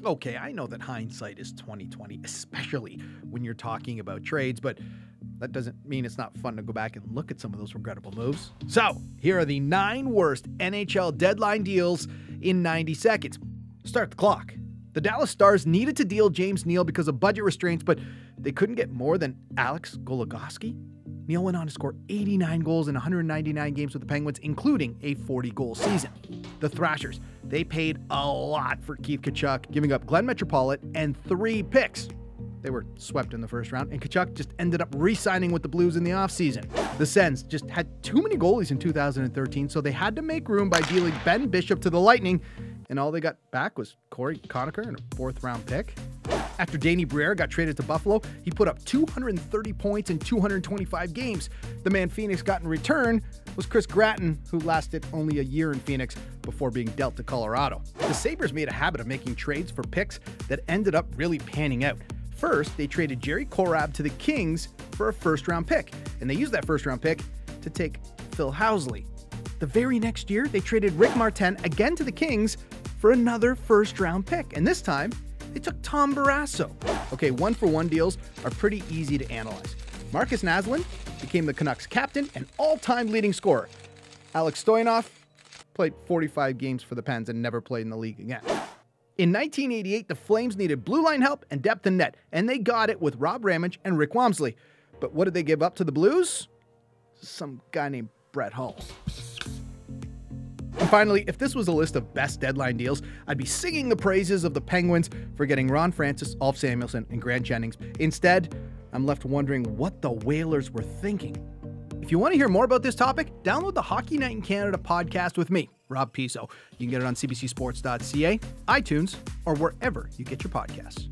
Okay, I know that hindsight is 2020, especially when you're talking about trades, but that doesn't mean it's not fun to go back and look at some of those regrettable moves. So, here are the 9 worst NHL deadline deals in 90 seconds. Start the clock. The Dallas Stars needed to deal James Neal because of budget restraints, but they couldn't get more than Alex Goligoski. Neal went on to score 89 goals in 199 games with the Penguins, including a 40-goal season. The Thrashers, they paid a lot for Keith Tkachuk, giving up Glenn Metropolitan and 3 picks. They were swept in the first round, and Tkachuk just ended up re-signing with the Blues in the offseason. The Sens just had too many goalies in 2013, so they had to make room by dealing Ben Bishop to the Lightning, and all they got back was Corey Conacher and a 4th-round pick. After Danny Briere got traded to Buffalo, he put up 230 points in 225 games. The man Phoenix got in return was Chris Gratton, who lasted only a year in Phoenix before being dealt to Colorado. The Sabres made a habit of making trades for picks that ended up really panning out. First, they traded Jerry Korab to the Kings for a 1st-round pick, and they used that 1st-round pick to take Phil Housley. The very next year, they traded Rick Martin again to the Kings for another 1st-round pick, and this time, they took Tom Barrasso. Okay, 1-for-1 deals are pretty easy to analyze. Marcus Naslund became the Canucks captain and all-time leading scorer. Alex Stoyanov played 45 games for the Pens and never played in the league again. In 1988, the Flames needed blue line help and depth in net, and they got it with Rob Ramage and Rick Wamsley. But what did they give up to the Blues? Some guy named Brett Hull. And finally, if this was a list of best deadline deals, I'd be singing the praises of the Penguins for getting Ron Francis, Ulf Samuelsson, and Grant Jennings. Instead, I'm left wondering what the Whalers were thinking. If you want to hear more about this topic, download the Hockey Night in Canada podcast with me, Rob Pizzo. You can get it on cbcsports.ca, iTunes, or wherever you get your podcasts.